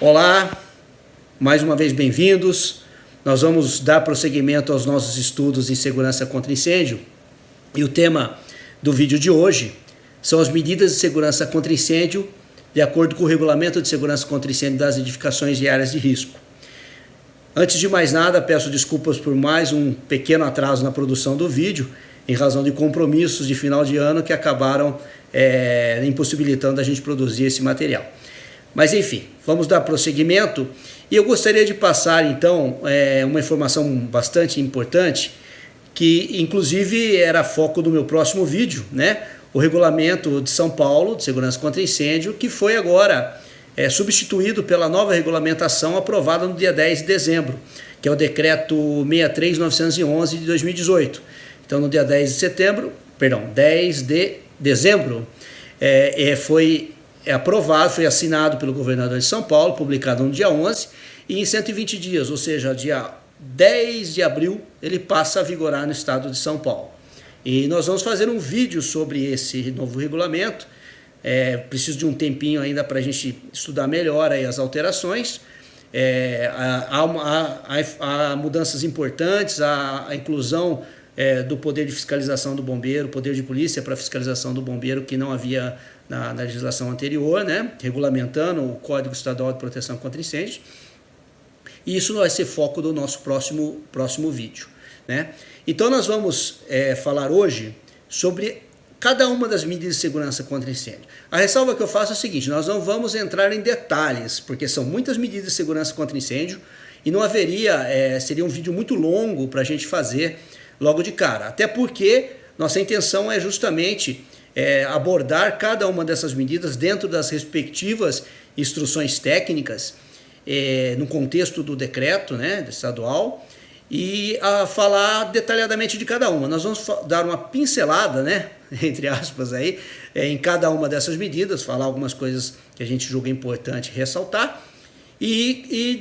Olá, mais uma vez bem-vindos. Nós vamos dar prosseguimento aos nossos estudos em segurança contra incêndio e o tema do vídeo de hoje são as medidas de segurança contra incêndio de acordo com o Regulamento de Segurança contra Incêndio das Edificações e Áreas de Risco. Antes de mais nada, peço desculpas por mais um pequeno atraso na produção do vídeo, em razão de compromissos de final de ano que acabaram impossibilitando a gente produzir esse material. Mas enfim, vamos dar prosseguimento e eu gostaria de passar então uma informação bastante importante que inclusive era foco do meu próximo vídeo, né? O Regulamento de São Paulo de Segurança contra Incêndio, que foi agora substituído pela nova regulamentação aprovada no dia 10 de dezembro, que é o Decreto 63.911 de 2018. Então no dia 10 de dezembro foi aprovado, foi assinado pelo governador de São Paulo, publicado no dia 11, e em 120 dias, ou seja, dia 10 de abril, ele passa a vigorar no estado de São Paulo. E nós vamos fazer um vídeo sobre esse novo regulamento. Preciso de um tempinho ainda para a gente estudar melhor aí as alterações. Há mudanças importantes, a inclusão do poder de fiscalização do bombeiro, poder de polícia para fiscalização do bombeiro, que não havia na legislação anterior, né? Regulamentando o Código Estadual de Proteção contra Incêndios. E isso vai ser foco do nosso próximo vídeo, né? Então nós vamos falar hoje sobre cada uma das medidas de segurança contra incêndio. A ressalva que eu faço é o seguinte: nós não vamos entrar em detalhes, porque são muitas medidas de segurança contra incêndio e não haveria, seria um vídeo muito longo para a gente fazer logo de cara. Até porque nossa intenção é justamente abordar cada uma dessas medidas dentro das respectivas instruções técnicas, no contexto do decreto, né, estadual, e falar detalhadamente de cada uma. Nós vamos dar uma pincelada, né, entre aspas, aí, em cada uma dessas medidas, falar algumas coisas que a gente julga importante ressaltar e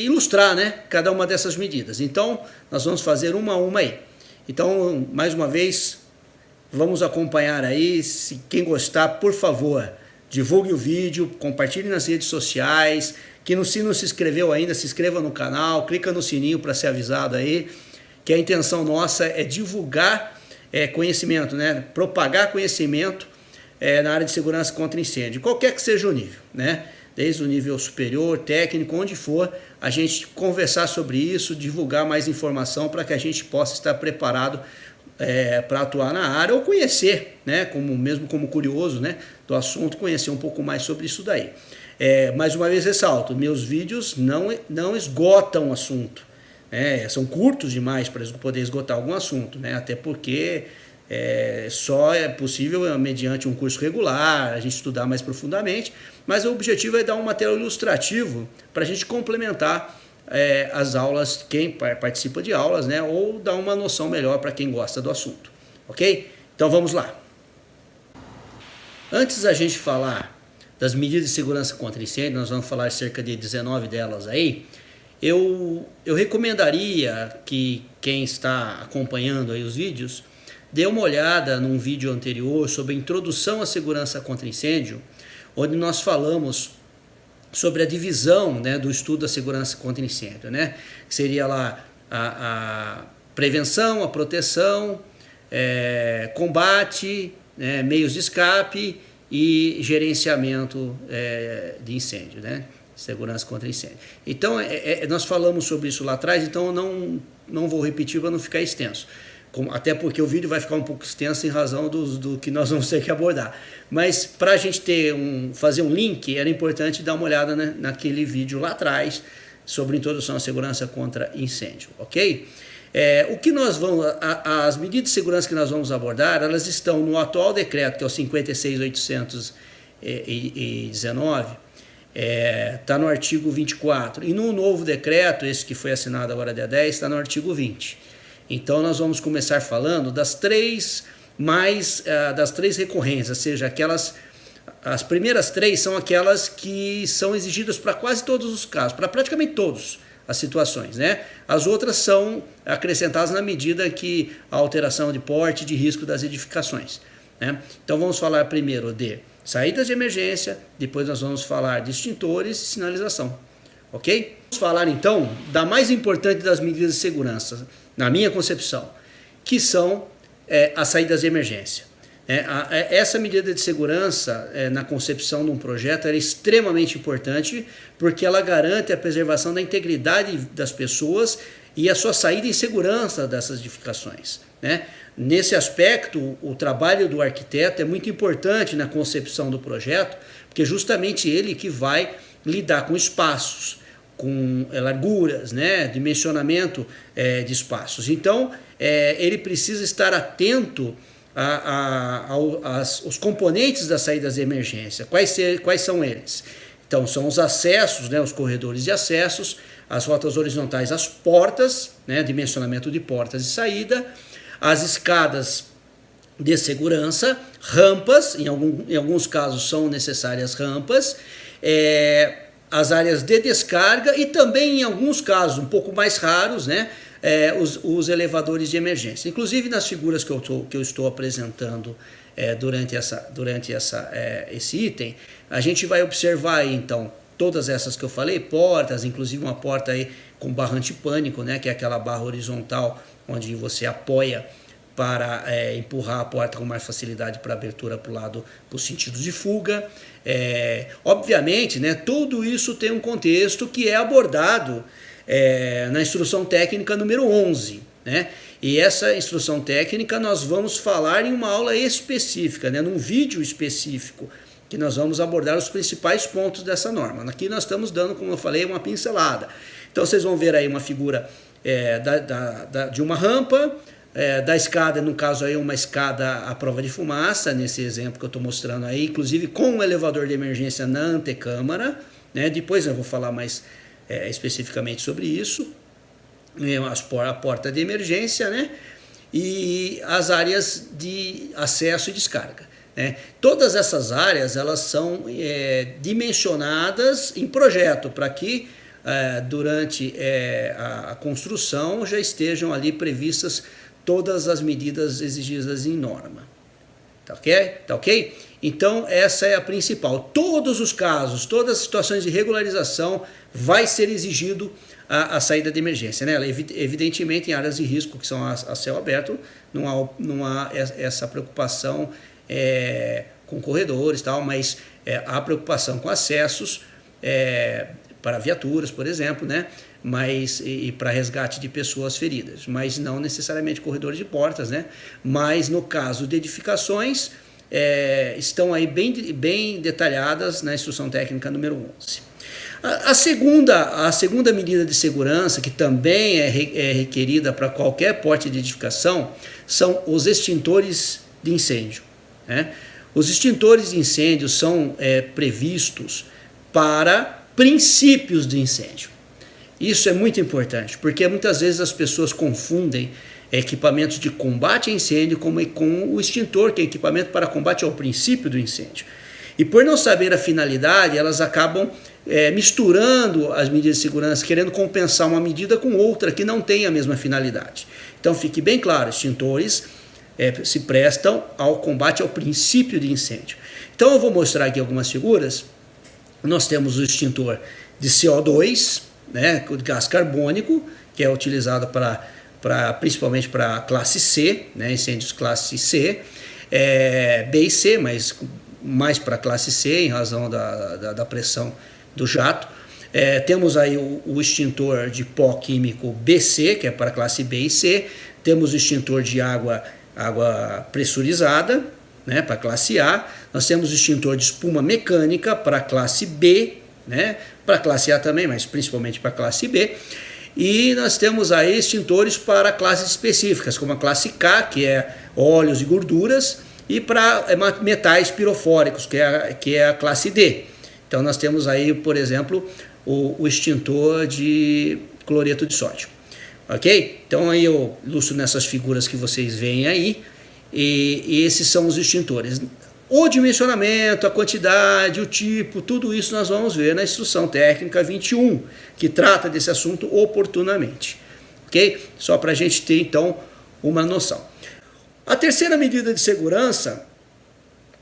ilustrar, né, cada uma dessas medidas. Então, nós vamos fazer uma a uma aí. Então, mais uma vez, vamos acompanhar aí. Se quem gostar, por favor, divulgue o vídeo, compartilhe nas redes sociais. Se não se inscreveu ainda, se inscreva no canal, clica no sininho para ser avisado aí, que a intenção nossa é divulgar conhecimento, né? Propagar conhecimento na área de segurança contra incêndio, qualquer que seja o nível, né? Desde o nível superior, técnico, onde for, a gente conversar sobre isso, divulgar mais informação para que a gente possa estar preparado para atuar na área ou conhecer, né? Mesmo como curioso, né, do assunto, conhecer um pouco mais sobre isso daí. Mais uma vez ressalto, meus vídeos não esgotam o assunto, são curtos demais para poder esgotar algum assunto, né? Até porque só é possível mediante um curso regular, a gente estudar mais profundamente, mas o objetivo é dar um material ilustrativo para a gente complementar as aulas, quem participa de aulas, né? Ou dar uma noção melhor para quem gosta do assunto, ok? Então vamos lá. Antes da gente falar das medidas de segurança contra incêndio, nós vamos falar cerca de 19 delas aí. Eu recomendaria que quem está acompanhando aí os vídeos dê uma olhada num vídeo anterior sobre a introdução à segurança contra incêndio, onde nós falamos sobre a divisão, né, do estudo da segurança contra incêndio, né? Que seria lá a prevenção, a proteção, combate, meios de escape e gerenciamento de incêndio, né? Segurança contra incêndio. Então, nós falamos sobre isso lá atrás, então eu não vou repetir para não ficar extenso. Até porque o vídeo vai ficar um pouco extenso em razão do que nós vamos ter que abordar. Mas para a gente fazer um link, era importante dar uma olhada, né, naquele vídeo lá atrás sobre introdução à segurança contra incêndio, ok? As medidas de segurança que nós vamos abordar, elas estão no atual decreto, que é o 56.819, está no artigo 24, e no novo decreto, esse que foi assinado agora dia 10, está no artigo 20. Então nós vamos começar falando das três recorrências, ou seja, as primeiras três são aquelas que são exigidas para quase todos os casos, para praticamente todas as situações, né? As outras são acrescentadas na medida que a alteração de porte de risco das edificações, né? Então vamos falar primeiro de saídas de emergência, depois nós vamos falar de extintores e sinalização, ok? Vamos falar então da mais importante das medidas de segurança, na minha concepção, que são as saídas de emergência. Essa medida de segurança na concepção de um projeto é extremamente importante porque ela garante a preservação da integridade das pessoas e a sua saída em segurança dessas edificações, né? Nesse aspecto, o trabalho do arquiteto é muito importante na concepção do projeto, porque justamente ele que vai lidar com espaços, com larguras, né, dimensionamento de espaços. Então, ele precisa estar atento aos componentes das saídas de emergência. Quais são eles? Então, são os acessos, né, os corredores de acessos, as rotas horizontais, as portas, né, dimensionamento de portas de saída, as escadas de segurança, rampas, em alguns casos são necessárias rampas, as áreas de descarga e também, em alguns casos, um pouco mais raros, né, os elevadores de emergência. Inclusive, nas figuras que eu estou apresentando durante esse item, a gente vai observar aí, então, todas essas que eu falei, portas, inclusive uma porta aí com barra antipânico, né, que é aquela barra horizontal onde você apoia para empurrar a porta com mais facilidade para abertura para o lado, para os sentidos de fuga. Obviamente, né, tudo isso tem um contexto que é abordado na instrução técnica número 11, né? E essa instrução técnica nós vamos falar em uma aula específica, né, num vídeo específico, que nós vamos abordar os principais pontos dessa norma. Aqui nós estamos dando, como eu falei, uma pincelada. Então vocês vão ver aí uma figura de uma rampa, da escada, no caso aí uma escada à prova de fumaça, nesse exemplo que eu estou mostrando aí, inclusive com um elevador de emergência na antecâmara, né? Depois eu vou falar mais especificamente sobre isso, a porta de emergência, né? E as áreas de acesso e descarga, né? Todas essas áreas elas são dimensionadas em projeto para que durante a construção já estejam ali previstas todas as medidas exigidas em norma. Tá ok? Tá ok? Então, essa é a principal. Todos os casos, todas as situações de regularização, vai ser exigido a saída de emergência, né? Evidentemente, em áreas de risco, que são a céu aberto, não há essa preocupação com corredores e tal, mas há preocupação com acessos para viaturas, por exemplo, né? E para resgate de pessoas feridas, mas não necessariamente corredores de portas, né? Mas no caso de edificações, estão aí bem detalhadas na instrução técnica número 11. A segunda medida de segurança, que também é requerida para qualquer porte de edificação, são os extintores de incêndio, né? Os extintores de incêndio são previstos para princípios de incêndio. Isso é muito importante, porque muitas vezes as pessoas confundem equipamentos de combate a incêndio com o extintor, que é equipamento para combate ao princípio do incêndio. E por não saber a finalidade, elas acabam misturando as medidas de segurança, querendo compensar uma medida com outra que não tem a mesma finalidade. Então fique bem claro, extintores se prestam ao combate ao princípio de incêndio. Então eu vou mostrar aqui algumas figuras. Nós temos o extintor de CO2, né, o gás carbônico, que é utilizado principalmente para classe C, né, incêndios classe C, B e C, mas mais para classe C, em razão da pressão do jato. Temos aí o extintor de pó químico BC, que é para classe B e C. Temos o extintor de água pressurizada, né, para classe A. Nós temos o extintor de espuma mecânica para classe B, né, para classe A também, mas principalmente para classe B. E nós temos aí extintores para classes específicas, como a classe K, que é óleos e gorduras, e para metais pirofóricos, que é a classe D. Então nós temos aí, por exemplo, o extintor de cloreto de sódio. Ok? Então aí eu ilustro nessas figuras que vocês veem aí, e esses são os extintores. O dimensionamento, a quantidade, o tipo, tudo isso nós vamos ver na instrução técnica 21, que trata desse assunto oportunamente. Ok? Só para a gente ter então uma noção. A terceira medida de segurança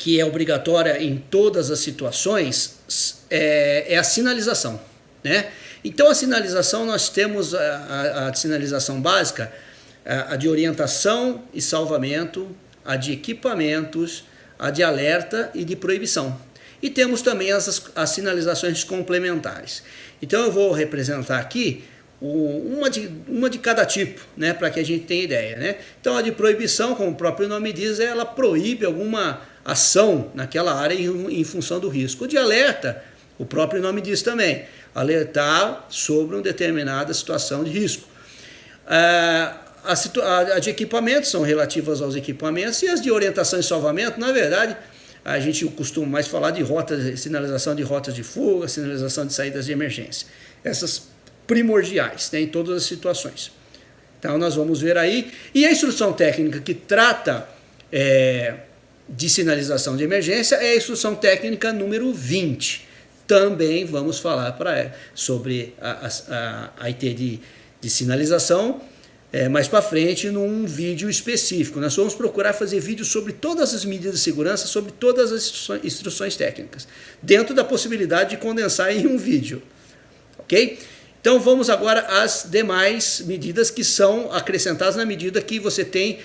que é obrigatória em todas as situações, é a sinalização, né? Então a sinalização, nós temos a sinalização básica, a de orientação e salvamento, a de equipamentos, a de alerta e de proibição. E temos também as sinalizações complementares. Então eu vou representar aqui uma de cada tipo, né, para que a gente tenha ideia, né? Então a de proibição, como o próprio nome diz, ela proíbe alguma ação naquela área em função do risco. O de alerta, o próprio nome diz também, alertar sobre uma determinada situação de risco. A de equipamentos são relativas aos equipamentos, e as de orientação e salvamento, na verdade, a gente costuma mais falar de rotas, sinalização de rotas de fuga, sinalização de saídas de emergência. Essas primordiais, né, em todas as situações. Então nós vamos ver aí. E a instrução técnica que trata de sinalização de emergência é a instrução técnica número 20. Também vamos falar sobre a IT de sinalização mais para frente num vídeo específico. Nós vamos procurar fazer vídeos sobre todas as medidas de segurança, sobre todas as instruções técnicas, dentro da possibilidade de condensar em um vídeo. Ok? Então vamos agora às demais medidas que são acrescentadas na medida que você tem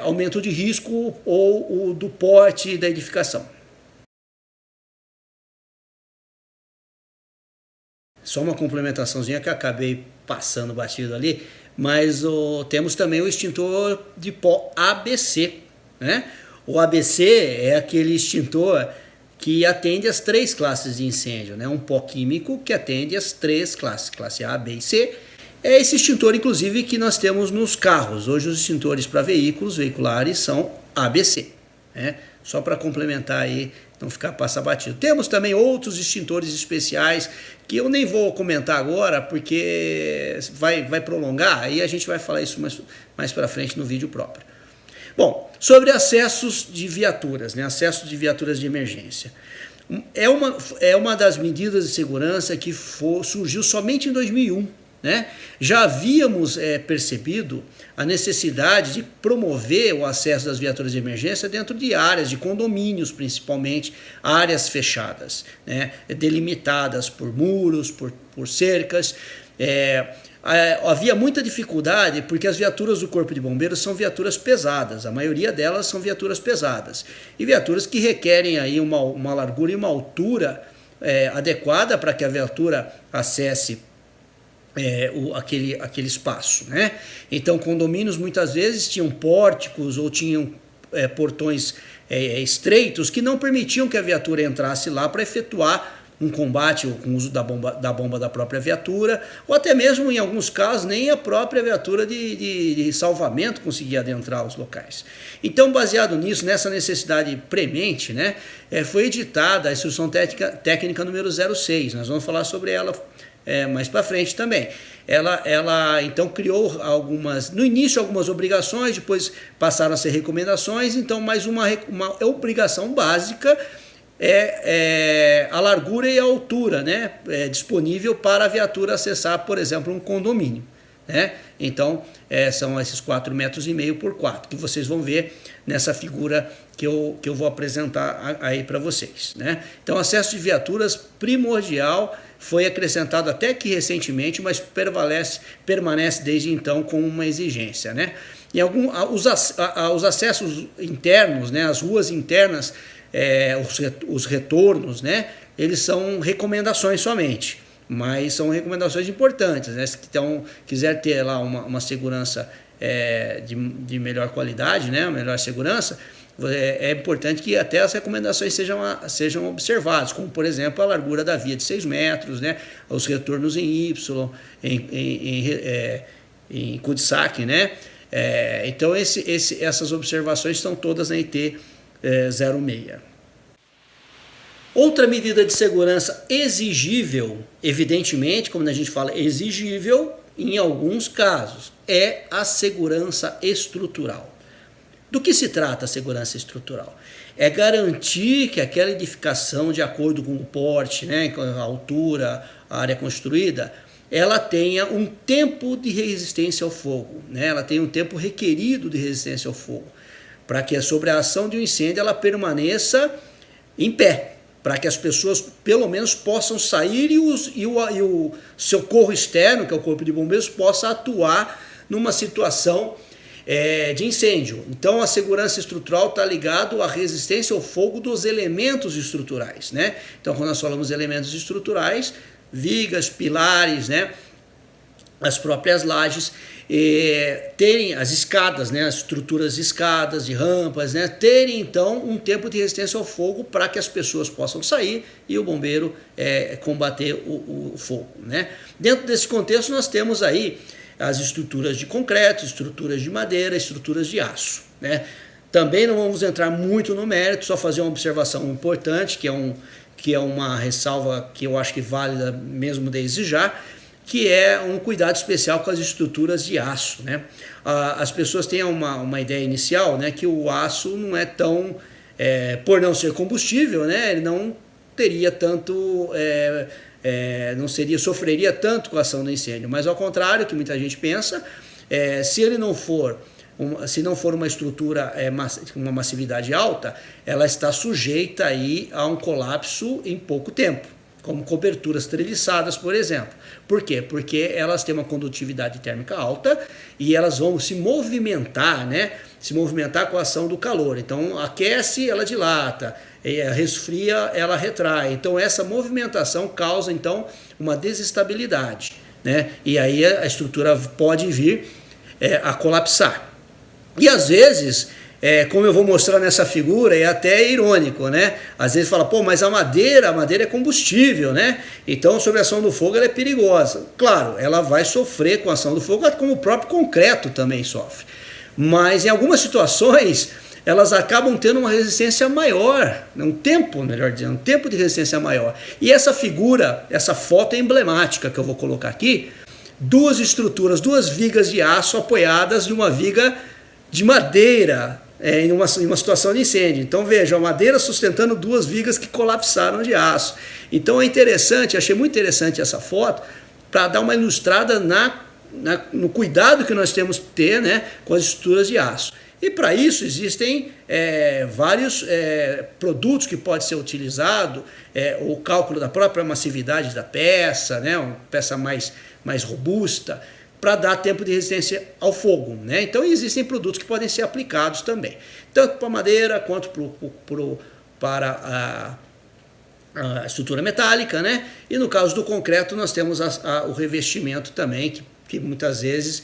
aumento de risco ou o do porte da edificação. Só uma complementaçãozinha que eu acabei passando batido ali, mas temos também o extintor de pó ABC, né? O ABC é aquele extintor que atende as 3 classes de incêndio, né? Um pó químico que atende as 3 classes, classe A, B e C. É esse extintor, inclusive, que nós temos nos carros. Hoje os extintores para veículos veiculares são ABC, né? Só para complementar aí, não ficar passar batido. Temos também outros extintores especiais que eu nem vou comentar agora, porque vai prolongar, aí a gente vai falar isso mais para frente no vídeo próprio. Bom, sobre acessos de viaturas, né? Acessos de viaturas de emergência. É uma das medidas de segurança que surgiu somente em 2001. Né? Já havíamos percebido a necessidade de promover o acesso das viaturas de emergência dentro de áreas, de condomínios principalmente, áreas fechadas, né? Delimitadas por muros, por cercas. Havia muita dificuldade porque as viaturas do Corpo de Bombeiros são viaturas pesadas, a maioria delas são viaturas pesadas, e viaturas que requerem aí uma largura e uma altura adequada para que a viatura acesse aquele espaço, né? Então condomínios muitas vezes tinham pórticos ou tinham portões estreitos que não permitiam que a viatura entrasse lá para efetuar um combate com o uso da bomba da própria viatura, ou até mesmo em alguns casos nem a própria viatura de salvamento conseguia adentrar os locais. Então, baseado nisso, nessa necessidade premente, né, foi editada a instrução técnica número 06, nós vamos falar sobre ela mais para frente também. Ela então criou no início algumas obrigações, depois passaram a ser recomendações, então mais uma obrigação básica a largura e a altura, né, disponível para a viatura acessar, por exemplo, um condomínio, né? Então são esses 4,5 metros por 4, que vocês vão ver nessa figura que eu vou apresentar aí para vocês, né? Então acesso de viaturas primordial, foi acrescentado até que recentemente, mas permanece desde então como uma exigência, né? E os acessos internos, né, as ruas internas, os retornos, né, eles são recomendações somente, mas são recomendações importantes, né? Se quiser ter lá uma segurança de melhor qualidade, né, melhor segurança, é importante que até as recomendações sejam observadas, como por exemplo a largura da via de 6 metros, né, os retornos em Y, em cul-de-sac, né? Então essas observações estão todas na IT 06. Outra medida de segurança exigível, evidentemente, como a gente fala, exigível em alguns casos, é a segurança estrutural. Do que se trata a segurança estrutural? É garantir que aquela edificação, de acordo com o porte, né, com a altura, a área construída, ela tenha um tempo de resistência ao fogo, né? Ela tenha um tempo requerido de resistência ao fogo. para que sobre a ação de um incêndio ela permaneça em pé, para que as pessoas pelo menos possam sair e o socorro externo, que é o Corpo de Bombeiros, possa atuar numa situação de incêndio. Então a segurança estrutural está ligado à resistência ao fogo dos elementos estruturais, né? Então quando nós falamos de elementos estruturais, vigas, pilares, né? As próprias lajes, terem as escadas, né? As estruturas de escadas, de rampas, né? Terem então um tempo de resistência ao fogo para que as pessoas possam sair e o bombeiro combater o fogo, né? Dentro desse contexto nós temos aí as estruturas de concreto, estruturas de madeira, estruturas de aço, né? Também não vamos entrar muito no mérito, só fazer uma observação importante, que é uma ressalva que eu acho que válida mesmo desde já, que é um cuidado especial com as estruturas de aço, né? As pessoas têm uma ideia inicial, né, que o aço não é tão, por não ser combustível, né, ele não teria tanto... sofreria tanto com a ação do incêndio, mas ao contrário, que muita gente pensa, se não for uma estrutura com uma massividade alta, ela está sujeita aí a um colapso em pouco tempo, como coberturas treliçadas, por exemplo. Por quê? Porque elas têm uma condutividade térmica alta e elas vão se movimentar, né? Se movimentar com a ação do calor. Então aquece, ela dilata, resfria, ela retrai. Então essa movimentação causa então uma desestabilidade, né? E aí a estrutura pode vir a colapsar. E às vezes, como eu vou mostrar nessa figura, é até irônico, né? Às vezes fala, pô, mas a madeira é combustível, né? Então sobre a ação do fogo ela é perigosa. Claro, ela vai sofrer com a ação do fogo, como o próprio concreto também sofre. Mas em algumas situações elas acabam tendo uma resistência maior, um tempo de resistência maior. E essa figura, essa foto é emblemática que eu vou colocar aqui, duas vigas de aço apoiadas de uma viga de madeira em uma situação de incêndio. Então veja, a madeira sustentando duas vigas que colapsaram de aço. Então é interessante, achei muito interessante essa foto, para dar uma ilustrada no cuidado que nós temos que ter, né, com as estruturas de aço. E para isso existem vários produtos que podem ser utilizados, o cálculo da própria massividade da peça, né, uma peça mais robusta, para dar tempo de resistência ao fogo, né? Então existem produtos que podem ser aplicados também, tanto para madeira quanto para a estrutura metálica, né? E no caso do concreto nós temos o revestimento também, que muitas vezes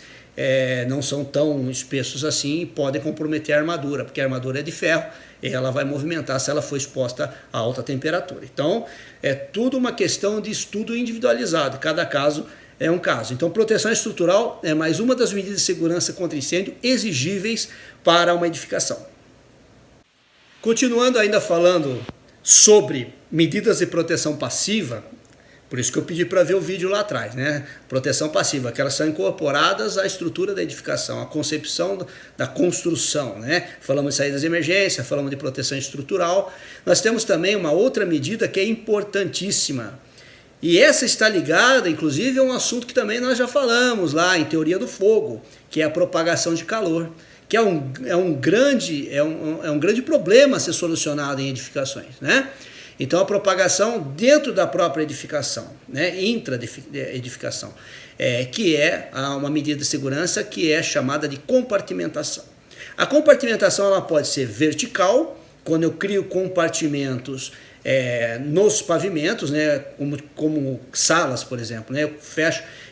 não são tão espessos assim e podem comprometer a armadura, porque a armadura é de ferro e ela vai movimentar se ela for exposta a alta temperatura. Então é tudo uma questão de estudo individualizado, cada caso é um caso. Então proteção estrutural é mais uma das medidas de segurança contra incêndio exigíveis para uma edificação. Continuando ainda falando sobre medidas de proteção passiva, por isso que eu pedi para ver o vídeo lá atrás, né? Proteção passiva, que elas são incorporadas à estrutura da edificação, à concepção da construção, né? Falamos de saídas de emergência, falamos de proteção estrutural. Nós temos também uma outra medida que é importantíssima. E essa está ligada, inclusive, a um assunto que também nós já falamos lá em teoria do fogo, que é a propagação de calor, que é um grande problema a ser solucionado em edificações, né? Então a propagação dentro da própria edificação, né, intra-edificação, que é uma medida de segurança que é chamada de compartimentação. A compartimentação ela pode ser vertical, quando eu crio compartimentos nos pavimentos, né, como salas, por exemplo, né,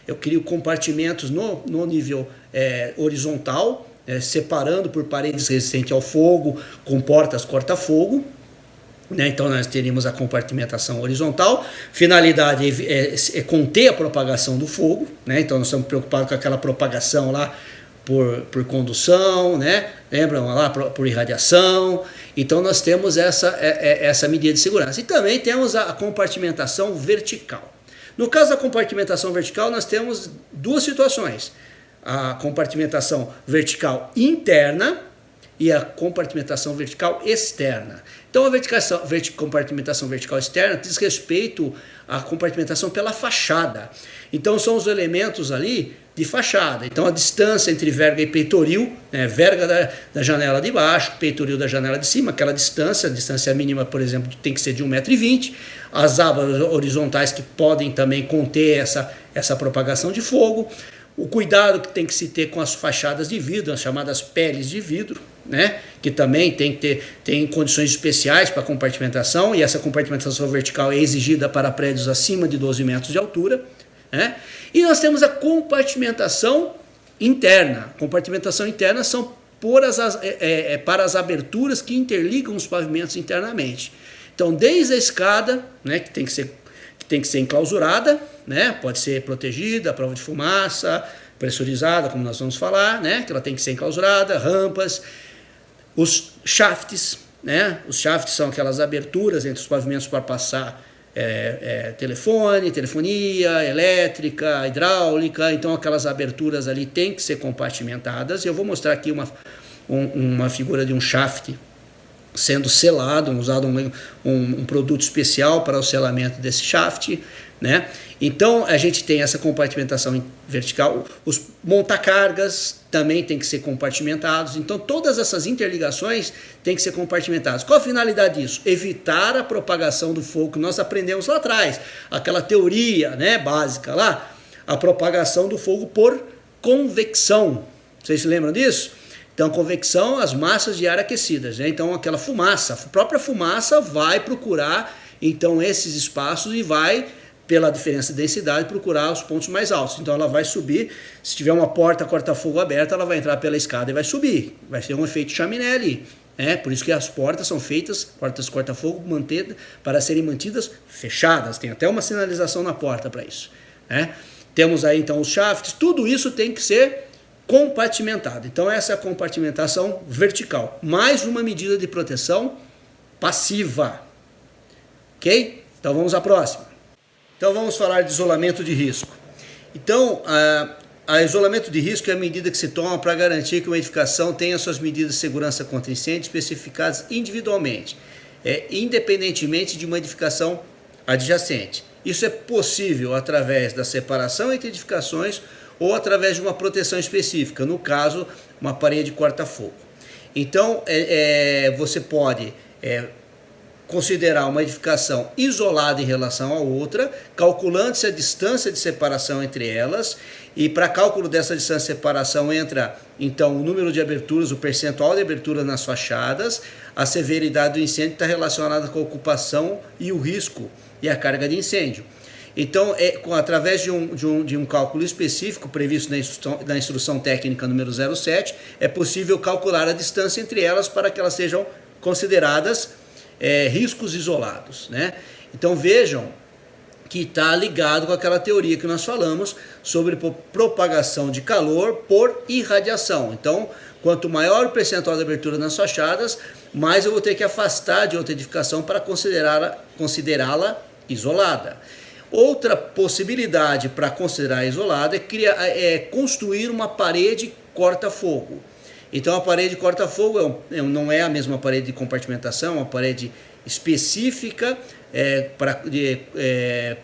eu crio compartimentos no nível horizontal, separando por paredes resistentes ao fogo, com portas corta-fogo. Né? Então nós teríamos a compartimentação horizontal, finalidade é conter a propagação do fogo, né? Então nós estamos preocupados com aquela propagação lá por condução, né? Lembram lá, por irradiação. Então nós temos essa medida de segurança. E também temos a compartimentação vertical. No caso da compartimentação vertical nós temos duas situações: a compartimentação vertical interna e a compartimentação vertical externa. Então a compartimentação vertical externa diz respeito à compartimentação pela fachada. Então são os elementos ali de fachada. Então a distância entre verga e peitoril, né, verga da janela de baixo, peitoril da janela de cima, aquela distância, a distância mínima, por exemplo, tem que ser de 1,20 m. As abas horizontais que podem também conter essa propagação de fogo. O cuidado que tem que se ter com as fachadas de vidro, as chamadas peles de vidro, né? Que também tem condições especiais para compartimentação, e essa compartimentação vertical é exigida para prédios acima de 12 metros de altura, né? E nós temos a compartimentação interna. Compartimentação interna são para as aberturas que interligam os pavimentos internamente. Então, desde a escada, né, que tem que ser enclausurada, né? Pode ser protegida, prova de fumaça, pressurizada, como nós vamos falar, né? Que ela tem que ser enclausurada, rampas, os shafts, né? Os shafts são aquelas aberturas entre os pavimentos para passar telefone, telefonia, elétrica, hidráulica. Então aquelas aberturas ali têm que ser compartimentadas. Eu vou mostrar aqui uma figura de um shaft sendo selado, usado um produto especial para o selamento desse shaft, né? Então a gente tem essa compartimentação vertical, os montacargas também tem que ser compartimentados. Então todas essas interligações têm que ser compartimentadas. Qual a finalidade disso? Evitar a propagação do fogo que nós aprendemos lá atrás, aquela teoria, né, básica lá, a propagação do fogo por convecção. Vocês se lembram disso? Então, convecção, as massas de ar aquecidas, né? Então, aquela fumaça, a própria fumaça vai procurar, então, esses espaços e vai, pela diferença de densidade, procurar os pontos mais altos. Então, ela vai subir, se tiver uma porta corta-fogo aberta, ela vai entrar pela escada e vai subir. Vai ser um efeito chaminé ali, né? Por isso que as portas são feitas, portas corta-fogo, para serem mantidas fechadas. Tem até uma sinalização na porta para isso, né? Temos aí, então, os shafts. Tudo isso tem que ser compartimentado. Então essa é a compartimentação vertical. Mais uma medida de proteção passiva. Ok? Então vamos à próxima. Então vamos falar de isolamento de risco. Então, a isolamento de risco é a medida que se toma para garantir que uma edificação tenha suas medidas de segurança contra incêndio especificadas individualmente, independentemente de uma edificação adjacente. Isso é possível através da separação entre edificações ou através de uma proteção específica, no caso, uma parede corta-fogo. Então, você pode considerar uma edificação isolada em relação à outra, calculando-se a distância de separação entre elas, e para cálculo dessa distância de separação entra, então, o número de aberturas, o percentual de abertura nas fachadas, a severidade do incêndio está relacionada com a ocupação e o risco e a carga de incêndio. Então, através de um cálculo específico previsto na instrução técnica número 07, é possível calcular a distância entre elas para que elas sejam consideradas riscos isolados, né? Então vejam que está ligado com aquela teoria que nós falamos sobre propagação de calor por irradiação. Então, quanto maior o percentual de abertura nas fachadas, mais eu vou ter que afastar de outra edificação para considerá-la isolada. Outra possibilidade para considerar isolada é construir uma parede corta-fogo. Então a parede corta-fogo não é a mesma parede de compartimentação, é uma parede específica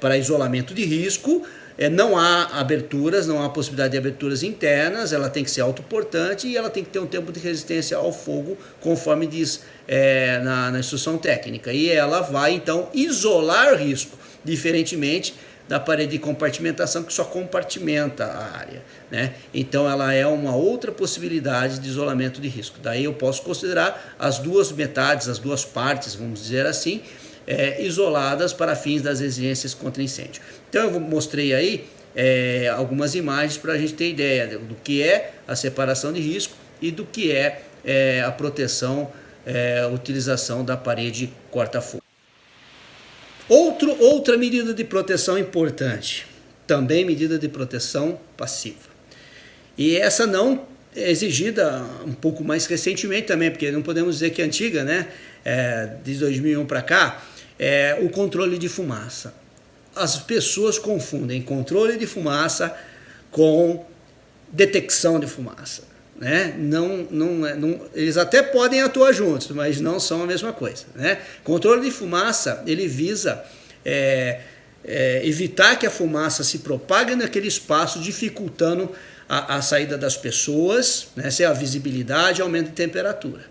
para isolamento de risco. Não há aberturas, não há possibilidade de aberturas internas, ela tem que ser autoportante e ela tem que ter um tempo de resistência ao fogo, conforme diz na instrução técnica. E ela vai então isolar risco, diferentemente da parede de compartimentação, que só compartimenta a área, né? Então ela é uma outra possibilidade de isolamento de risco. Daí eu posso considerar as duas metades, as duas partes, vamos dizer assim, isoladas para fins das exigências contra incêndio. Então eu mostrei aí algumas imagens para a gente ter ideia do que é a separação de risco e do que é a proteção, a utilização da parede corta-fogo. Outra medida de proteção importante, também medida de proteção passiva. E essa não é exigida um pouco mais recentemente também, porque não podemos dizer que é antiga, né? De 2001 para cá, o controle de fumaça. As pessoas confundem controle de fumaça com detecção de fumaça, né? Eles até podem atuar juntos, mas não são a mesma coisa, né? Controle de fumaça, ele visa evitar que a fumaça se propague naquele espaço, dificultando a saída das pessoas, né? Se a visibilidade aumenta a temperatura.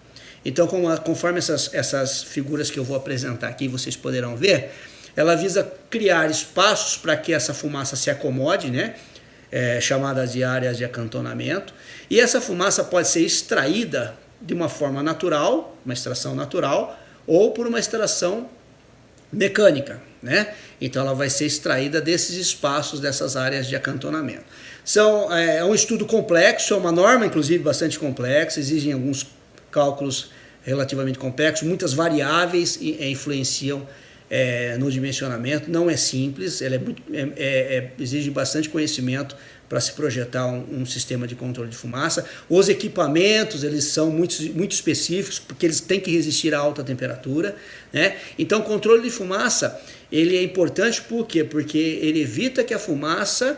Então, conforme essas figuras que eu vou apresentar aqui, vocês poderão ver, ela visa criar espaços para que essa fumaça se acomode, né? Chamadas de áreas de acantonamento, e essa fumaça pode ser extraída de uma forma natural, uma extração natural, ou por uma extração mecânica, né? Então ela vai ser extraída desses espaços, dessas áreas de acantonamento. É um estudo complexo, é uma norma inclusive bastante complexa, exigem alguns cálculos relativamente complexos, muitas variáveis influenciam no dimensionamento, não é simples, ela exige bastante conhecimento para se projetar um sistema de controle de fumaça. Os equipamentos, eles são muito específicos, porque eles têm que resistir a alta temperatura, né? Então, o controle de fumaça, ele é importante por quê? Porque ele evita que a fumaça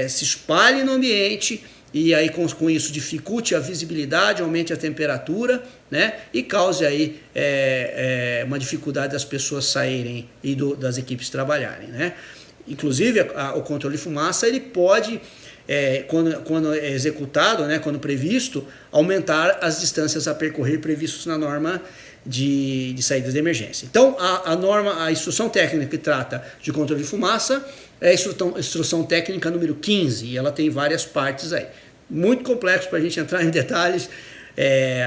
se espalhe no ambiente, e aí com isso dificulte a visibilidade, aumente a temperatura, né? E cause aí uma dificuldade das pessoas saírem e das equipes trabalharem, né? Inclusive o controle de fumaça, ele pode, quando é executado, né, quando previsto, aumentar as distâncias a percorrer previstos na norma de saídas de emergência. Então a instrução técnica que trata de controle de fumaça é a instrução técnica número 15, e ela tem várias partes aí. Muito complexo para a gente entrar em detalhes,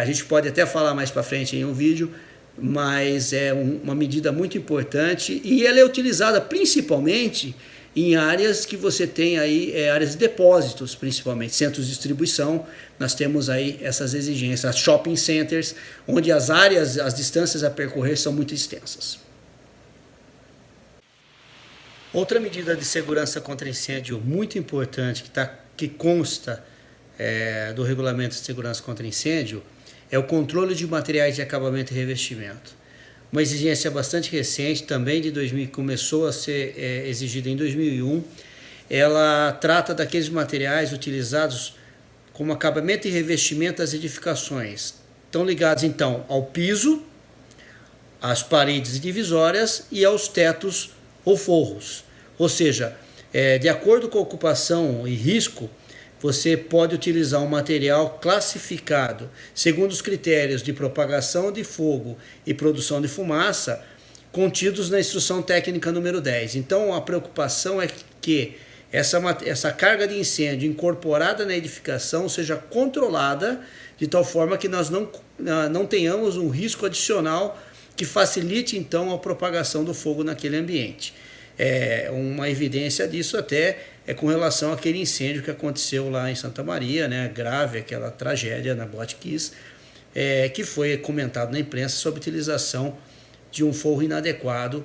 a gente pode até falar mais para frente em um vídeo, mas é uma medida muito importante, e ela é utilizada principalmente em áreas que você tem aí, áreas de depósitos, principalmente, centros de distribuição. Nós temos aí essas exigências, shopping centers, onde as distâncias a percorrer são muito extensas. Outra medida de segurança contra incêndio muito importante que consta do Regulamento de Segurança contra Incêndio é o controle de materiais de acabamento e revestimento. Uma exigência bastante recente, também de 2000, começou a ser exigida em 2001. Ela trata daqueles materiais utilizados como acabamento e revestimento das edificações. Estão ligados então ao piso, às paredes divisórias e aos tetos ou forros. Ou seja, de acordo com a ocupação e risco, você pode utilizar um material classificado segundo os critérios de propagação de fogo e produção de fumaça contidos na instrução técnica número 10. Então a preocupação é que essa carga de incêndio incorporada na edificação seja controlada de tal forma que nós não tenhamos um risco adicional que facilite então a propagação do fogo naquele ambiente. Uma evidência disso até com relação àquele incêndio que aconteceu lá em Santa Maria, né, grave, aquela tragédia na Botkiss, que foi comentado na imprensa sobre a utilização de um forro inadequado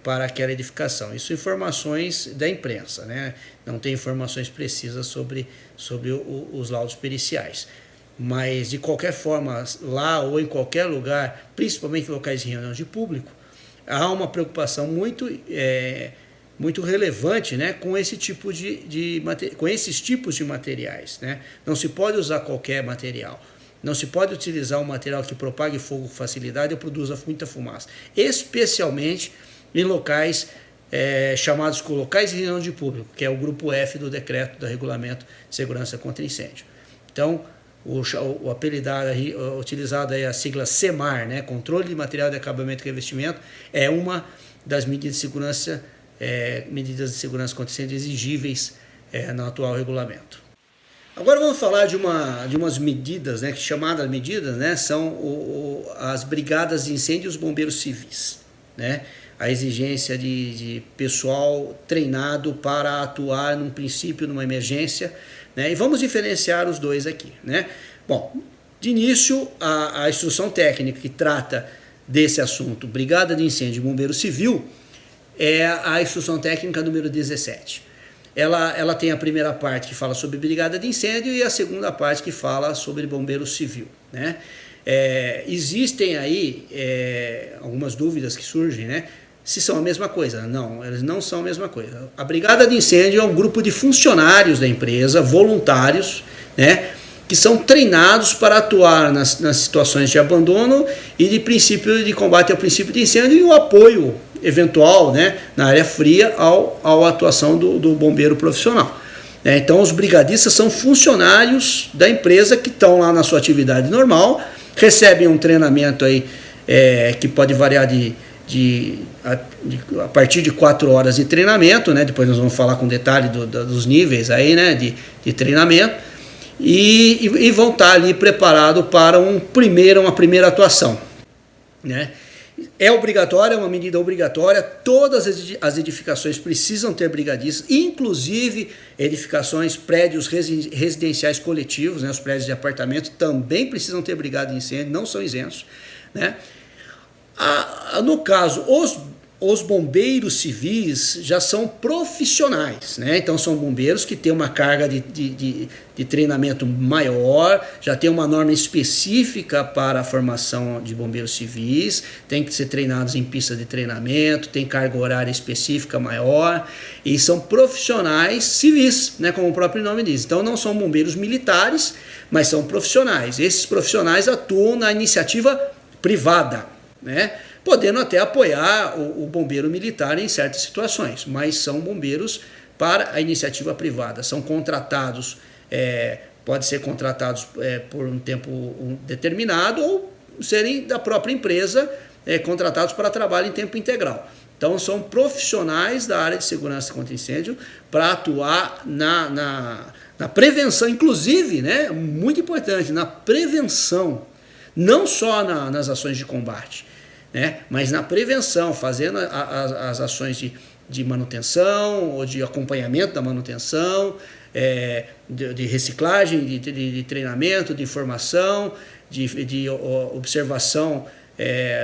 para aquela edificação. Isso informações da imprensa, né? Não tem informações precisas sobre os laudos periciais. Mas, de qualquer forma, lá ou em qualquer lugar, principalmente em locais de reunião de público, há uma preocupação muito relevante, né, com esses tipos de materiais, né? Não se pode usar qualquer material. Não se pode utilizar um material que propague fogo com facilidade ou produza muita fumaça. Especialmente em locais chamados locais de reunião de público, que é o grupo F do decreto do Regulamento de Segurança contra Incêndio. Então, o apelidado utilizado aí a sigla CEMAR, né, Controle de Material de Acabamento e Revestimento, é uma das medidas de segurança contra incêndio exigíveis no atual regulamento. Agora vamos falar de umas medidas, né, chamadas medidas, né, são as brigadas de incêndio e os bombeiros civis, né, a exigência de pessoal treinado para atuar num princípio, numa emergência, né, e vamos diferenciar os dois aqui, né. Bom, de início, a instrução técnica que trata desse assunto, brigada de incêndio e bombeiro civil, é a instrução técnica número 17. Ela tem a primeira parte que fala sobre brigada de incêndio e a segunda parte que fala sobre bombeiro civil, né? Existem aí algumas dúvidas que surgem, né? Se são a mesma coisa. Não, eles não são a mesma coisa. A brigada de incêndio é um grupo de funcionários da empresa, voluntários, né, que são treinados para atuar nas situações de abandono e de princípio de combate ao princípio de incêndio e o apoio eventual, né, na área fria à atuação do bombeiro profissional. Então os brigadistas são funcionários da empresa que estão lá na sua atividade normal, recebem um treinamento aí, que pode variar a partir de 4 horas de treinamento, né? Depois nós vamos falar com detalhe dos níveis aí, né, de treinamento, e vão estar ali preparados para uma primeira atuação, né? É obrigatória, é uma medida obrigatória, todas as edificações precisam ter brigadistas, inclusive edificações, prédios residenciais coletivos, né, os prédios de apartamento também precisam ter brigada de incêndio, não são isentos, né? No caso, os bombeiros civis já são profissionais, né? Então são bombeiros que têm uma carga de treinamento maior, já tem uma norma específica para a formação de bombeiros civis, tem que ser treinados em pista de treinamento, tem carga horária específica maior, e são profissionais civis, né? Como o próprio nome diz. Então não são bombeiros militares, mas são profissionais. Esses profissionais atuam na iniciativa privada, né? Podendo até apoiar o bombeiro militar em certas situações, mas são bombeiros para a iniciativa privada, são contratados, pode ser contratados por um tempo determinado ou serem da própria empresa, contratados para trabalho em tempo integral. Então são profissionais da área de segurança contra incêndio para atuar na prevenção, inclusive, né, muito importante, na prevenção, não só nas ações de combate, né, mas na prevenção, fazendo as ações de manutenção ou de acompanhamento da manutenção, de reciclagem, de treinamento, de informação, de observação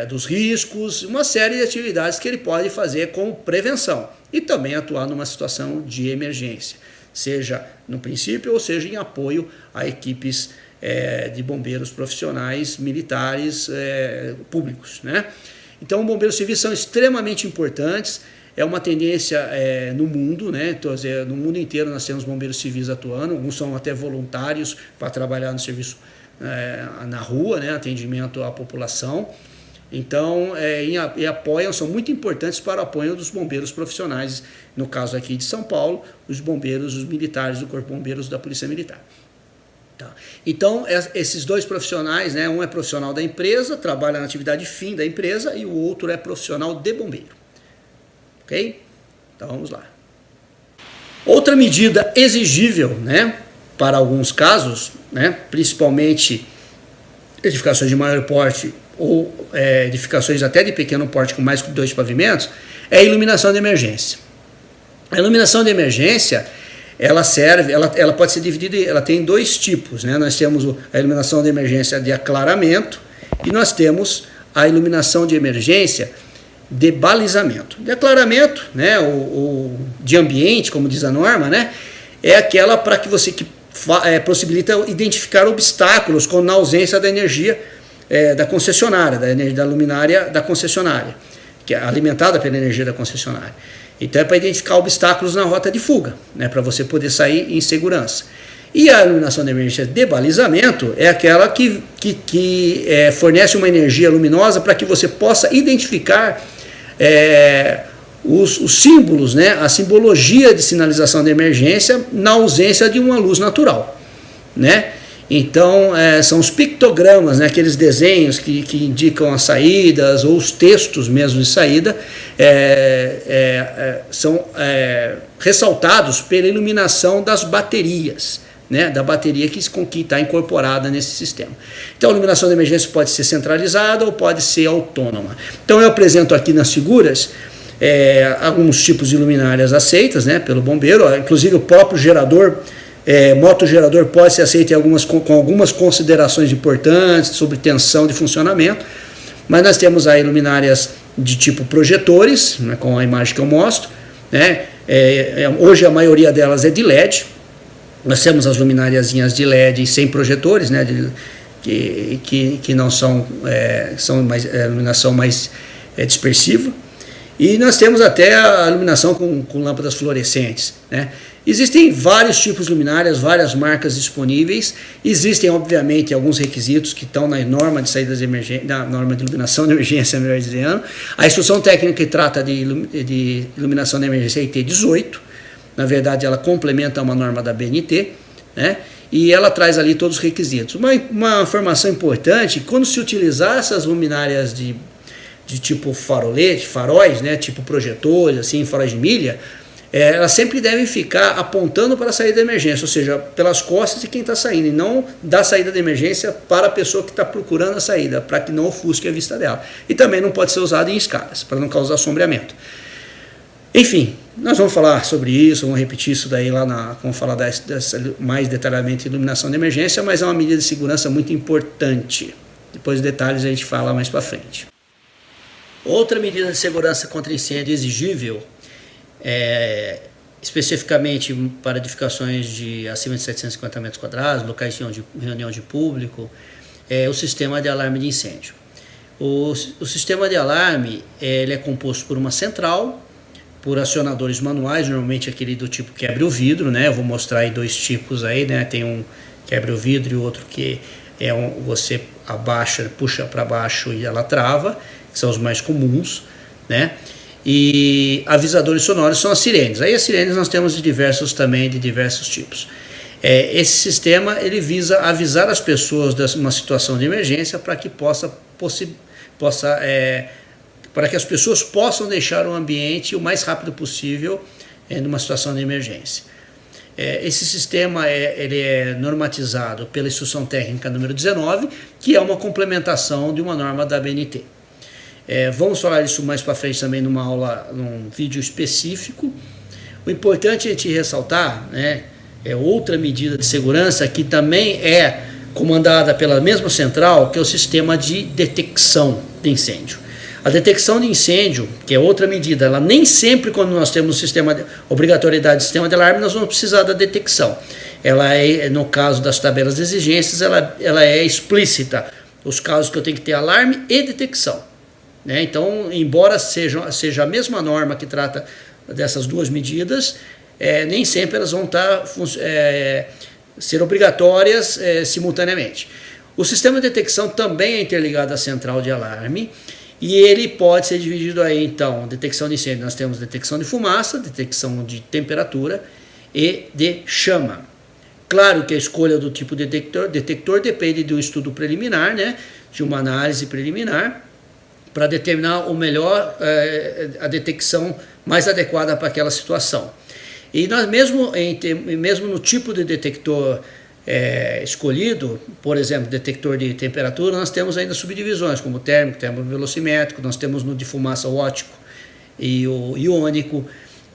dos riscos, uma série de atividades que ele pode fazer como prevenção e também atuar numa situação de emergência, seja no princípio ou seja em apoio a equipes de bombeiros profissionais, militares, públicos, né? Então, bombeiros civis são extremamente importantes, é uma tendência no mundo, né? Então, no mundo inteiro nós temos bombeiros civis atuando, alguns são até voluntários para trabalhar no serviço na rua, né? Atendimento à população. Então, e apoiam, são muito importantes para o apoio dos bombeiros profissionais, no caso aqui de São Paulo, os bombeiros, os militares do Corpo de Bombeiros da Polícia Militar. Tá. Então, esses dois profissionais, né, um é profissional da empresa, trabalha na atividade fim da empresa, e o outro é profissional de bombeiro. Ok? Então, vamos lá. Outra medida exigível, né, para alguns casos, né, principalmente edificações de maior porte ou edificações até de pequeno porte com mais de 2 pavimentos, é a iluminação de emergência. A iluminação de emergência, ela pode ser dividida, ela tem 2 tipos, né? Nós temos a iluminação de emergência de aclaramento e nós temos a iluminação de emergência de balizamento. De aclaramento, né, ou de ambiente, como diz a norma, né, é aquela para que você possibilita identificar obstáculos na ausência da energia da concessionária, da luminária da concessionária, que é alimentada pela energia da concessionária. Então é para identificar obstáculos na rota de fuga, né, para você poder sair em segurança. E a iluminação de emergência de balizamento é aquela que fornece uma energia luminosa para que você possa identificar os símbolos, né, a simbologia de sinalização de emergência na ausência de uma luz natural, né? Então, são os pictogramas, né, aqueles desenhos que indicam as saídas, ou os textos mesmo de saída, são ressaltados pela iluminação das baterias, né, da bateria que está incorporada nesse sistema. Então, a iluminação de emergência pode ser centralizada ou pode ser autônoma. Então, eu apresento aqui nas figuras alguns tipos de luminárias aceitas, né, pelo bombeiro, inclusive o próprio gerador, motogerador pode ser aceito com algumas considerações importantes sobre tensão de funcionamento, mas nós temos aí luminárias de tipo projetores, né, com a imagem que eu mostro, né, hoje a maioria delas é de LED, nós temos as lumináriazinhas de LED sem projetores, né, que não são iluminação mais dispersiva, e nós temos até a iluminação com lâmpadas fluorescentes, né. Existem vários tipos de luminárias, várias marcas disponíveis. Existem, obviamente, alguns requisitos que estão na norma de saídas de emergência, na norma de iluminação de emergência, melhor dizendo. A instrução técnica que trata de iluminação de emergência é a IT 18. Na verdade, ela complementa uma norma da BNT, né? E ela traz ali todos os requisitos. Uma informação importante, quando se utilizar essas luminárias de tipo farolete, faróis, né? Tipo projetores, assim, faróis de milha, elas sempre devem ficar apontando para a saída de emergência, ou seja, pelas costas de quem está saindo, e não da saída de emergência para a pessoa que está procurando a saída, para que não ofusque a vista dela. E também não pode ser usado em escadas, para não causar sombreamento. Enfim, nós vamos falar sobre isso, vamos repetir isso daí lá, vamos falar mais detalhadamente de iluminação de emergência, mas é uma medida de segurança muito importante. Depois detalhes a gente fala mais para frente. Outra medida de segurança contra incêndio exigível, especificamente para edificações de acima de 750 metros quadrados, locais de reunião de público, é o sistema de alarme de incêndio. O sistema de alarme ele é composto por uma central, por acionadores manuais, normalmente aquele do tipo que abre o vidro, né? Eu vou mostrar aí dois tipos aí, né? Tem um que abre o vidro e o outro que você abaixa, puxa para baixo e ela trava, que são os mais comuns, né? E avisadores sonoros são as sirenes. Aí as sirenes nós temos de diversos tipos. Esse sistema ele visa avisar as pessoas de uma situação de emergência para que para que as pessoas possam deixar o ambiente o mais rápido possível numa situação de emergência. Esse sistema ele é normatizado pela Instrução Técnica número 19, que é uma complementação de uma norma da BNT. Vamos falar isso mais para frente também numa aula, num vídeo específico. O importante é a gente ressaltar, né, outra medida de segurança que também é comandada pela mesma central, que é o sistema de detecção de incêndio. A detecção de incêndio, que é outra medida, ela nem sempre quando nós temos obrigatoriedade de sistema de alarme, nós vamos precisar da detecção. Ela no caso das tabelas de exigências, ela é explícita. Os casos que eu tenho que ter alarme e detecção. Né? Então, embora seja a mesma norma que trata dessas duas medidas, nem sempre elas vão ser obrigatórias simultaneamente. O sistema de detecção também é interligado à central de alarme, e ele pode ser dividido aí, então, detecção de incêndio, nós temos detecção de fumaça, detecção de temperatura e de chama. Claro que a escolha do tipo de detector depende de um estudo preliminar, né, de uma análise preliminar, para determinar o melhor, a detecção mais adequada para aquela situação. E nós mesmo no tipo de detector escolhido, por exemplo, detector de temperatura, nós temos ainda subdivisões, como térmico, termovelocimétrico, nós temos no de fumaça o óptico e o iônico,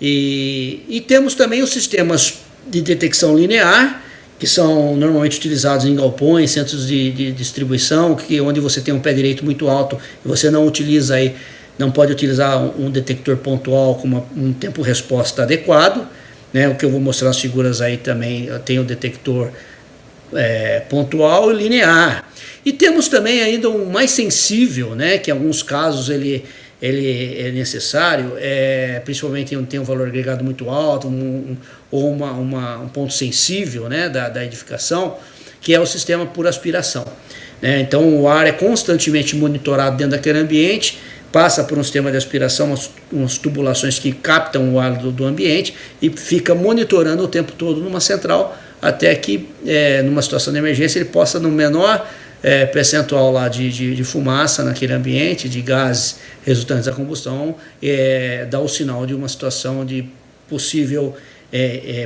e temos também os sistemas de detecção linear, que são normalmente utilizados em galpões, centros de distribuição, onde você tem um pé direito muito alto e você não pode utilizar um detector pontual com um tempo-resposta adequado, né? O que eu vou mostrar nas figuras aí também, tem o detector pontual e linear. E temos também ainda um mais sensível, né, que em alguns casos ele é necessário, principalmente onde tem um valor agregado muito alto, ou um ponto sensível, né, da edificação, que é o sistema por aspiração. Né? Então o ar é constantemente monitorado dentro daquele ambiente, passa por um sistema de aspiração, umas tubulações que captam o ar do ambiente e fica monitorando o tempo todo numa central, até que numa situação de emergência ele possa, no menor percentual lá de fumaça naquele ambiente, de gases resultantes da combustão, dar o sinal de uma situação de possível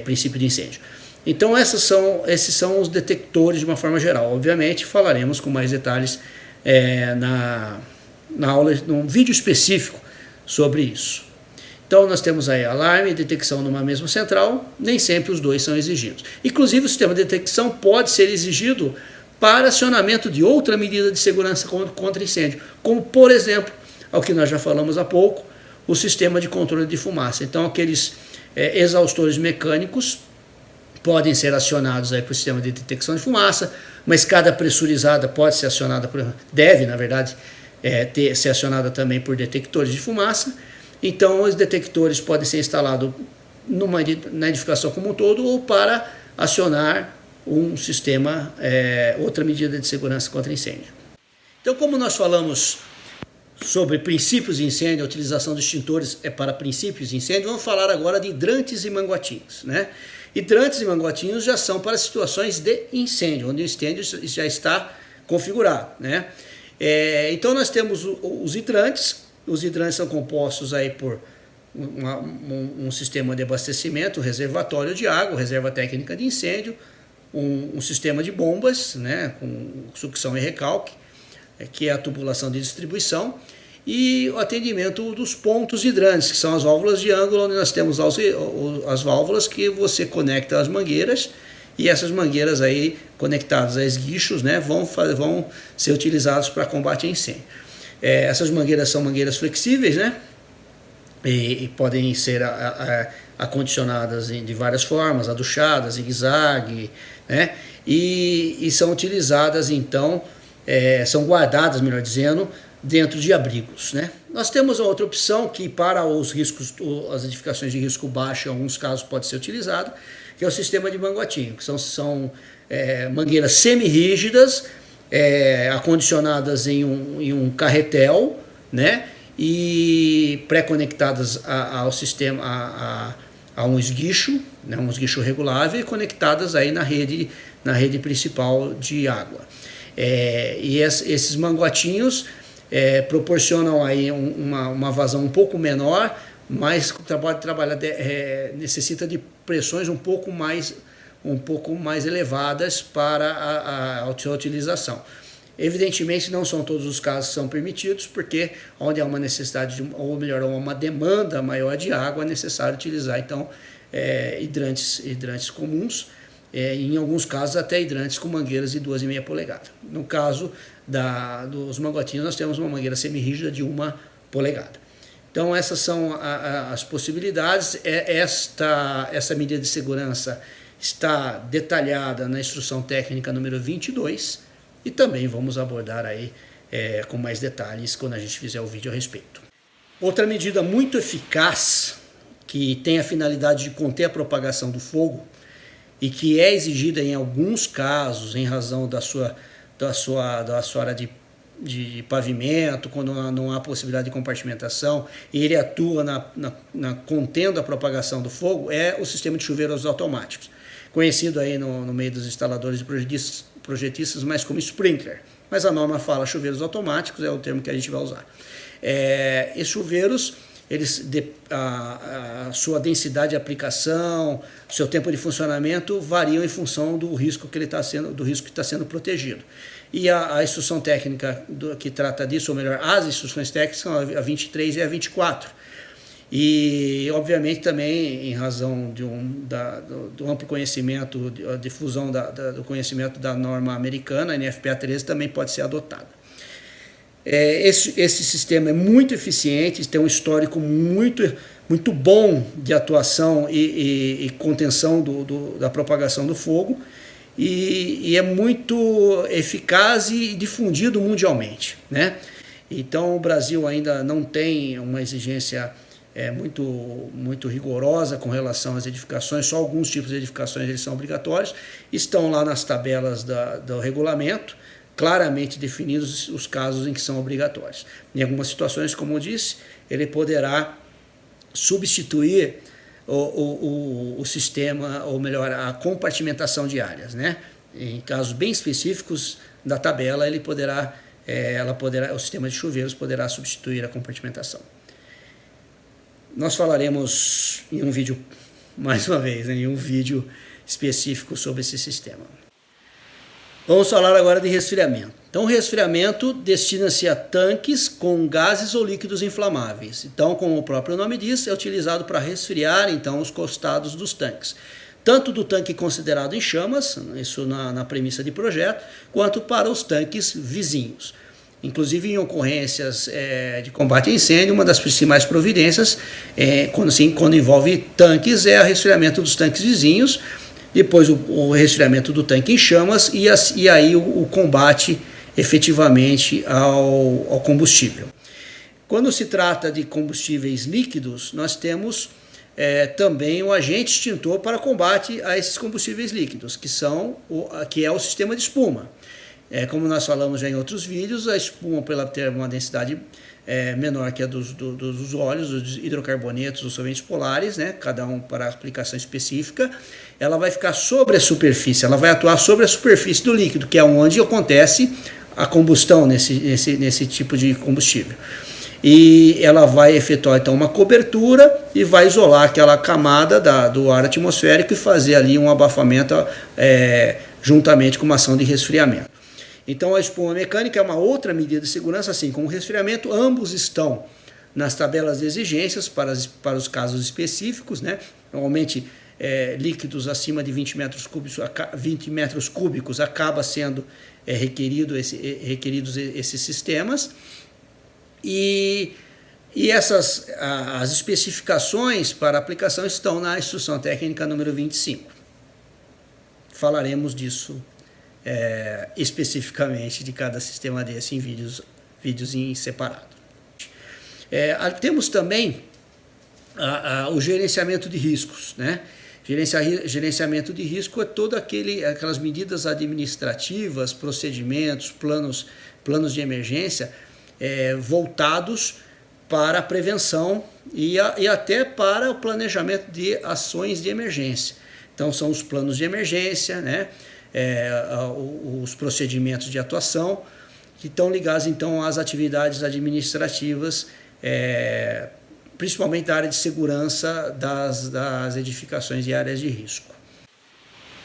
princípio de incêndio. Então esses são os detectores de uma forma geral. Obviamente falaremos com mais detalhes na aula, num vídeo específico sobre isso. Então nós temos aí alarme e detecção numa mesma central, nem sempre os dois são exigidos. Inclusive o sistema de detecção pode ser exigido para acionamento de outra medida de segurança contra incêndio, como por exemplo, ao que nós já falamos há pouco, o sistema de controle de fumaça. Então aqueles exaustores mecânicos podem ser acionados aí para o sistema de detecção de fumaça, uma escada pressurizada pode ser acionada, deve na verdade ser acionada também por detectores de fumaça. Então os detectores podem ser instalados na edificação como um todo ou para acionar um sistema, outra medida de segurança contra incêndio. Então, como nós falamos sobre princípios de incêndio, a utilização de extintores é para princípios de incêndio, vamos falar agora de hidrantes e manguatinhos, né? Hidrantes e manguatinhos já são para situações de incêndio, onde o incêndio já está configurado, né? Então nós temos os hidrantes. Os hidrantes são compostos aí por um sistema de abastecimento, um reservatório de água, reserva técnica de incêndio, um sistema de bombas, né, com sucção e recalque, que é a tubulação de distribuição, e o atendimento dos pontos hidrantes, que são as válvulas de ângulo, onde nós temos as válvulas que você conecta às mangueiras, e essas mangueiras aí conectadas a esguichos, né, vão ser utilizadas para combate a incêndio. Essas mangueiras são mangueiras flexíveis, né, e podem ser acondicionadas de várias formas, aduchadas, zigue-zague, né, e são utilizadas então, são guardadas, melhor dizendo, dentro de abrigos, né. Nós temos outra opção que para os riscos, as edificações de risco baixo, em alguns casos pode ser utilizado, que é o sistema de manguatinho, que são mangueiras semi-rígidas, acondicionadas em um carretel, né, e pré-conectadas ao sistema, a um esguicho, né, um esguicho regulável, e conectadas aí na rede principal de água. E esses manguatinhos proporcionam aí uma vazão um pouco menor, mas necessita de pressões um pouco mais elevadas para a sua utilização. Evidentemente, não são todos os casos que são permitidos, porque onde há uma necessidade, ou melhor, uma demanda maior de água, é necessário utilizar, então, hidrantes comuns, em alguns casos até hidrantes com mangueiras de 2,5 polegadas. No caso dos manguatinhos, nós temos uma mangueira semi-rígida de 1 polegada. Então, essas são as possibilidades. Essa medida de segurança está detalhada na instrução técnica número 22 e também vamos abordar aí com mais detalhes quando a gente fizer o vídeo a respeito. Outra medida muito eficaz que tem a finalidade de conter a propagação do fogo e que é exigida em alguns casos em razão da sua área de pavimento, quando não há possibilidade de compartimentação, e ele atua contendo a propagação do fogo, é o sistema de chuveiros automáticos, conhecido aí no meio dos instaladores e projetistas mais como sprinkler, mas a norma fala chuveiros automáticos, é o termo que a gente vai usar. Esses chuveiros, a sua densidade de aplicação, seu tempo de funcionamento variam em função do risco que está sendo protegido. E a instrução técnica que trata disso, ou melhor, as instruções técnicas são a 23 e a 24. E, obviamente, também em razão do amplo conhecimento, a difusão do conhecimento da norma americana, a NFPA 13, também pode ser adotada. Esse sistema é muito eficiente, tem um histórico muito bom de atuação e contenção da propagação do fogo, e é muito eficaz e difundido mundialmente, né? Então o Brasil ainda não tem uma exigência muito rigorosa com relação às edificações, só alguns tipos de edificações eles são obrigatórios, estão lá nas tabelas do regulamento, claramente definidos os casos em que são obrigatórios. Em algumas situações, como eu disse, ele poderá substituir o sistema, ou melhor, a compartimentação de áreas, né? Em casos bem específicos da tabela, o sistema de chuveiros poderá substituir a compartimentação. Nós falaremos em um vídeo, mais uma vez, em um vídeo específico sobre esse sistema. Vamos falar agora de resfriamento. Então, o resfriamento destina-se a tanques com gases ou líquidos inflamáveis. Então, como o próprio nome diz, é utilizado para resfriar então os costados dos tanques. Tanto do tanque considerado em chamas, isso na premissa de projeto, quanto para os tanques vizinhos. Inclusive em ocorrências de combate a incêndio, uma das principais providências, quando envolve tanques, é o resfriamento dos tanques vizinhos, depois o resfriamento do tanque em chamas e aí o combate efetivamente ao combustível. Quando se trata de combustíveis líquidos, nós temos também o agente extintor para combate a esses combustíveis líquidos, que é o sistema de espuma. Como nós falamos já em outros vídeos, a espuma, pela ter uma densidade menor que a dos óleos, dos hidrocarbonetos, dos solventes polares, né, cada um para aplicação específica, ela vai ficar sobre a superfície, ela vai atuar sobre a superfície do líquido, que é onde acontece a combustão nesse tipo de combustível. E ela vai efetuar então uma cobertura e vai isolar aquela camada do ar atmosférico e fazer ali um abafamento juntamente com uma ação de resfriamento. Então a espuma mecânica é uma outra medida de segurança, assim como o resfriamento, ambos estão nas tabelas de exigências para os casos específicos, né? Normalmente líquidos acima de 20 metros cúbicos acaba sendo requeridos esses sistemas. E as especificações para aplicação estão na instrução técnica número 25. Falaremos disso especificamente de cada sistema desse em vídeos em separado. Temos também o gerenciamento de riscos, né? Gerenciamento de risco é todas aquelas medidas administrativas, procedimentos, planos de emergência voltados para a prevenção e até para o planejamento de ações de emergência. Então são os planos de emergência, né? Os procedimentos de atuação que estão ligados então às atividades administrativas, principalmente da área de segurança das edificações e áreas de risco.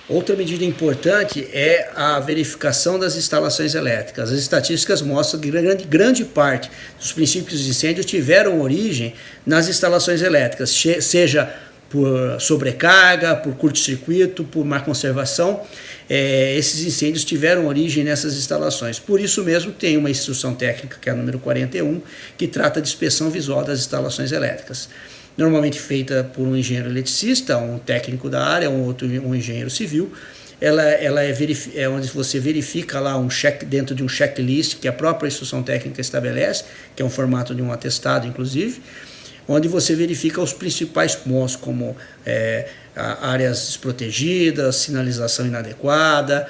Outra medida importante é a verificação das instalações elétricas. As estatísticas mostram que grande parte dos princípios de incêndio tiveram origem nas instalações elétricas, seja por sobrecarga, por curto-circuito, por má conservação. Esses incêndios tiveram origem nessas instalações. Por isso mesmo tem uma instrução técnica, que é a número 41, que trata de inspeção visual das instalações elétricas. Normalmente feita por um engenheiro eletricista, um técnico da área, um engenheiro civil. Ela é onde você verifica lá dentro de um checklist que a própria instrução técnica estabelece, que é um formato de um atestado, inclusive, onde você verifica os principais pontos, como áreas desprotegidas, sinalização inadequada,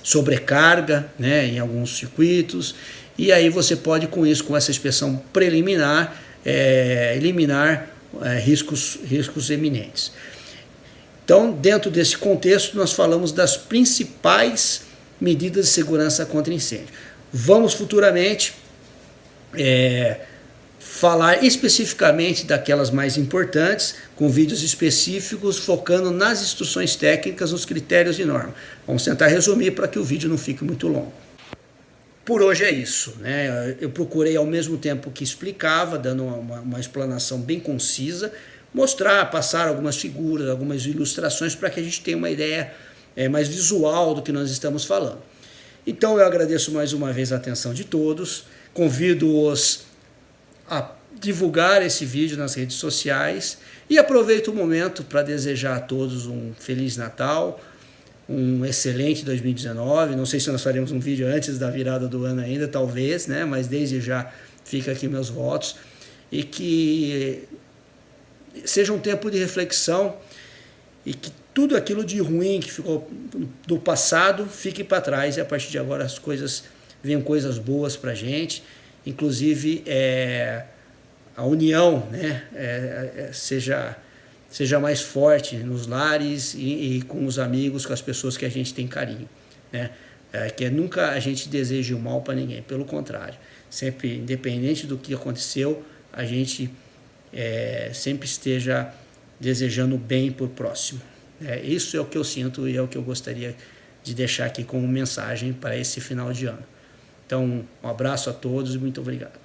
sobrecarga, né, em alguns circuitos. E aí você pode, com essa inspeção preliminar, eliminar riscos eminentes. Então, dentro desse contexto, nós falamos das principais medidas de segurança contra incêndio. Vamos futuramente falar especificamente daquelas mais importantes, com vídeos específicos, focando nas instruções técnicas, nos critérios e normas. Vamos tentar resumir para que o vídeo não fique muito longo. Por hoje é isso, né? Eu procurei, ao mesmo tempo que explicava, dando uma explanação bem concisa, passar algumas figuras, algumas ilustrações para que a gente tenha uma ideia mais visual do que nós estamos falando. Então eu agradeço mais uma vez a atenção de todos, convido-os a divulgar esse vídeo nas redes sociais e aproveito o momento para desejar a todos um Feliz Natal, um excelente 2019, não sei se nós faremos um vídeo antes da virada do ano ainda, talvez, né? Mas desde já fica aqui meus votos, e que seja um tempo de reflexão e que tudo aquilo de ruim que ficou do passado fique para trás e a partir de agora venham coisas boas para a gente, inclusive a união, né? Seja mais forte nos lares e com os amigos, com as pessoas que a gente tem carinho, né? Que nunca a gente deseje o mal para ninguém, pelo contrário, sempre, independente do que aconteceu, a gente sempre esteja desejando o bem por próximo. Isso é o que eu sinto e é o que eu gostaria de deixar aqui como mensagem para esse final de ano. Então, um abraço a todos e muito obrigado.